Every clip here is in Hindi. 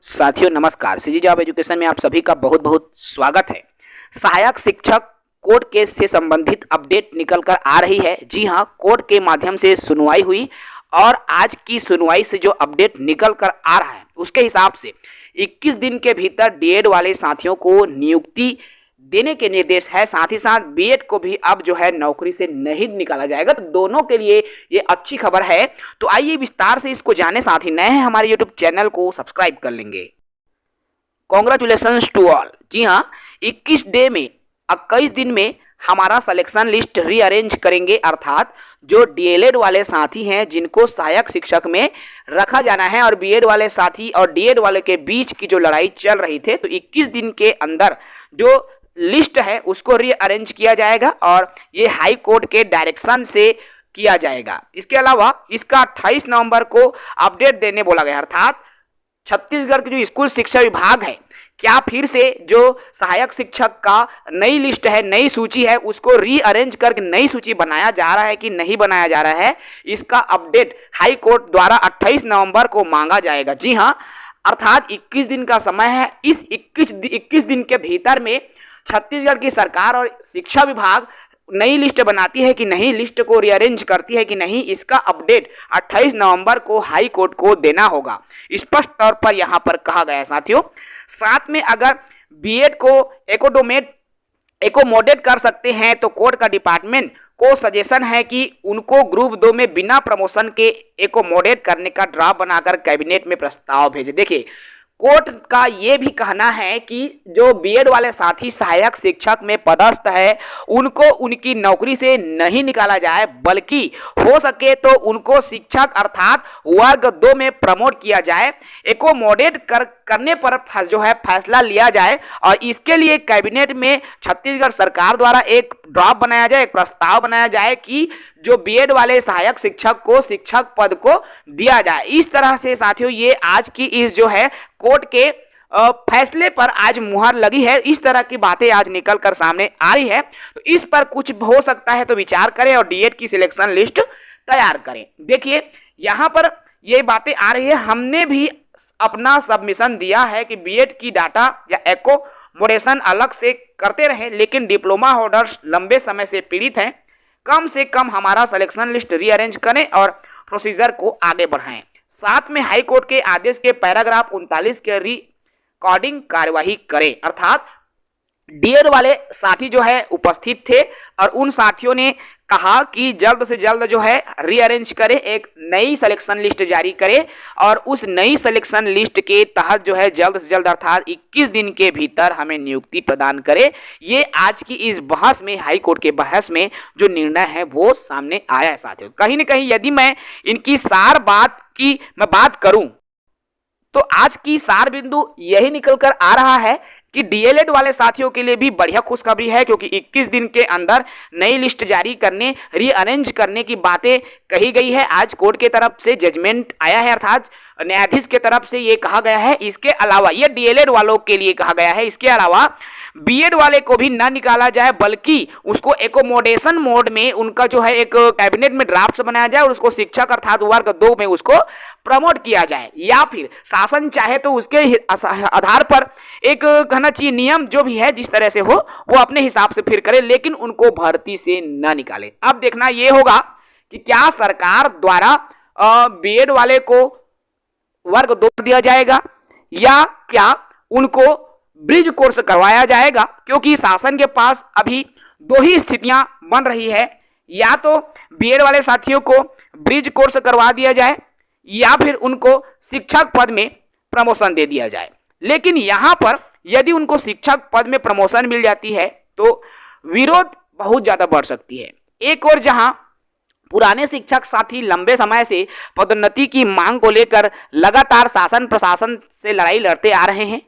साथियों नमस्कार। सीजी जॉब एजुकेशन में आप सभी का बहुत बहुत स्वागत है। सहायक शिक्षक कोर्ट केस से संबंधित अपडेट निकल कर आ रही है। जी हां, कोर्ट के माध्यम से सुनवाई हुई और आज की सुनवाई से जो अपडेट निकल कर आ रहा है उसके हिसाब से 21 दिन के भीतर डीएड वाले साथियों को नियुक्ति देने के निर्देश है। साथ ही साथ बीएड को भी अब जो है नौकरी से नहीं निकाला जाएगा। तो दोनों के लिए ये अच्छी खबर है। तो आइए विस्तार से इसको जाने। साथ ही नए हैं हमारे यूट्यूब चैनल को सब्सक्राइब कर लेंगे। Congratulations to all. जी हाँ, 21 दिन में हमारा सिलेक्शन लिस्ट रीअरेंज करेंगे, अर्थात जो डीएलएड वाले साथी हैं जिनको सहायक शिक्षक में रखा जाना है और बीएड वाले साथी और डीएड वाले के बीच की जो लड़ाई चल रही थी, तो 21 दिन के अंदर जो लिस्ट है उसको रीअरेंज किया जाएगा और ये हाई कोर्ट के डायरेक्शन से किया जाएगा। इसके अलावा इसका 28 नवंबर को अपडेट देने बोला गया, अर्थात छत्तीसगढ़ के जो स्कूल शिक्षा विभाग है क्या फिर से जो सहायक शिक्षक का नई लिस्ट है, नई सूची है, उसको रीअरेंज करके नई सूची बनाया जा रहा है कि नहीं बनाया जा रहा है, इसका अपडेट हाई कोर्ट द्वारा 28 नवंबर को मांगा जाएगा। जी हाँ, अर्थात 21 दिन का समय है। इस 21 दिन के भीतर में छत्तीसगढ़ की सरकार और शिक्षा विभाग नई लिस्ट बनाती है कि नहीं, लिस्ट को रीअरेंज करती है कि नहीं, इसका अपडेट 28 नवंबर को हाई कोर्ट को देना होगा। स्पष्ट तौर पर यहाँ पर कहा गया है साथियों। साथ में अगर बीएड को एकोमोडेट कर सकते हैं तो कोर्ट का डिपार्टमेंट को सजेशन है कि उनको ग्रुप 2 में बिना प्रमोशन के एकोमोडेट करने का ड्राफ्ट बनाकर कैबिनेट में प्रस्ताव भेजे। देखिए, कोर्ट का ये भी कहना है कि जो बीएड वाले साथी सहायक शिक्षक में पदस्थ है उनको उनकी नौकरी से नहीं निकाला जाए, बल्कि हो सके तो उनको शिक्षक अर्थात वर्ग 2 में प्रमोट किया जाए, एकोमोडेट करने पर जो है फैसला लिया जाए और इसके लिए कैबिनेट में छत्तीसगढ़ सरकार द्वारा एक ड्राफ्ट बनाया जाए, एक प्रस्ताव बनाया जाए कि जो बीएड वाले सहायक शिक्षक को शिक्षक पद को दिया जाए। इस तरह से साथियों ये आज की इस जो है कोर्ट के फैसले पर आज मुहर लगी है। इस तरह की बातें आज निकल कर सामने आ रही है। तो इस पर कुछ हो सकता है तो विचार करें और डीएड की सिलेक्शन लिस्ट तैयार करें। देखिए, यहाँ पर ये बातें आ रही है। हमने भी अपना सबमिशन दिया है कि बीएड की डाटा या एकोमोडेशन अलग से करते रहे, लेकिन डिप्लोमा होल्डर्स लंबे समय से पीड़ित हैं। कम से कम हमारा सिलेक्शन लिस्ट रीअरेंज करें और प्रोसीजर को आगे बढ़ाएं। साथ में हाई कोर्ट के आदेश के पैराग्राफ 39 के रिकॉर्डिंग कार्यवाही करें। अर्थात डीएड वाले साथी जो है उपस्थित थे और उन साथियों ने कहा कि जल्द से जल्द जो है रीअरेंज करे, एक नई सिलेक्शन लिस्ट जारी करे और उस नई सिलेक्शन लिस्ट के तहत जो है जल्द से जल्द अर्थात 21 दिन के भीतर हमें नियुक्ति प्रदान करे। ये आज की इस बहस में, हाई कोर्ट के बहस में जो निर्णय है वो सामने आया है साथियों। कहीं न कहीं यदि मैं इनकी सार बात की बात करूं तो आज की सार बिंदु यही निकल कर आ रहा है कि डीएलएड वाले साथियों के लिए भी बढ़िया खुशखबरी है, क्योंकि 21 दिन के अंदर नई लिस्ट जारी करने, रीअरेंज करने की बातें कही गई है। आज कोर्ट के तरफ से जजमेंट आया है, अर्थात न्यायाधीश के तरफ से ये कहा गया है। इसके अलावा ये डीएलएड वालों के लिए कहा गया है, इसके अलावा बीएड वाले को भी ना निकाला जाए, बल्कि उसको एकोमोडेशन मोड में उनका जो है एक कैबिनेट में ड्राफ्ट बनाया जाए और उसको शिक्षक अर्थात वर्ग 2 में उसको प्रमोट किया जाए, या फिर शासन चाहे तो उसके आधार पर एक कहना चाहिए नियम जो भी है जिस तरह से हो वो अपने हिसाब से फिर करे, लेकिन उनको भर्ती से ना निकाले। अब देखना ये होगा कि क्या सरकार द्वारा बीएड वाले को वर्ग 2 दिया जाएगा या क्या उनको ब्रिज कोर्स करवाया जाएगा, क्योंकि शासन के पास अभी 2 ही स्थितियां बन रही है, या तो बीएड वाले साथियों को ब्रिज कोर्स करवा दिया जाए या फिर उनको शिक्षक पद में प्रमोशन दे दिया जाए। लेकिन यहाँ पर यदि उनको शिक्षक पद में प्रमोशन मिल जाती है तो विरोध बहुत ज़्यादा बढ़ सकती है। एक और जहाँ पुराने शिक्षक साथी लंबे समय से पदोन्नति की मांग को लेकर लगातार शासन प्रशासन से लड़ाई लड़ते आ रहे हैं,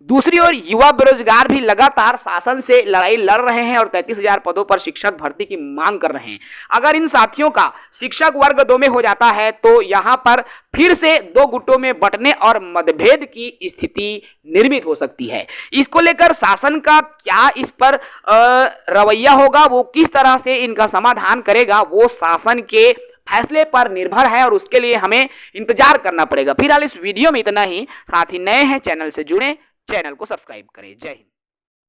दूसरी ओर युवा बेरोजगार भी लगातार शासन से लड़ाई लड़ रहे हैं और 33,000 पदों पर शिक्षक भर्ती की मांग कर रहे हैं। अगर इन साथियों का शिक्षक वर्ग 2 में हो जाता है तो यहाँ पर फिर से 2 गुटों में बंटने और मतभेद की स्थिति निर्मित हो सकती है। इसको लेकर शासन का क्या इस पर रवैया होगा, वो किस तरह से इनका समाधान करेगा, वो शासन के फैसले पर निर्भर है और उसके लिए हमें इंतजार करना पड़ेगा। फिलहाल इस वीडियो में इतना ही। साथ ही नए हैं चैनल से जुड़े, चैनल को सब्सक्राइब करें। जय हिंद।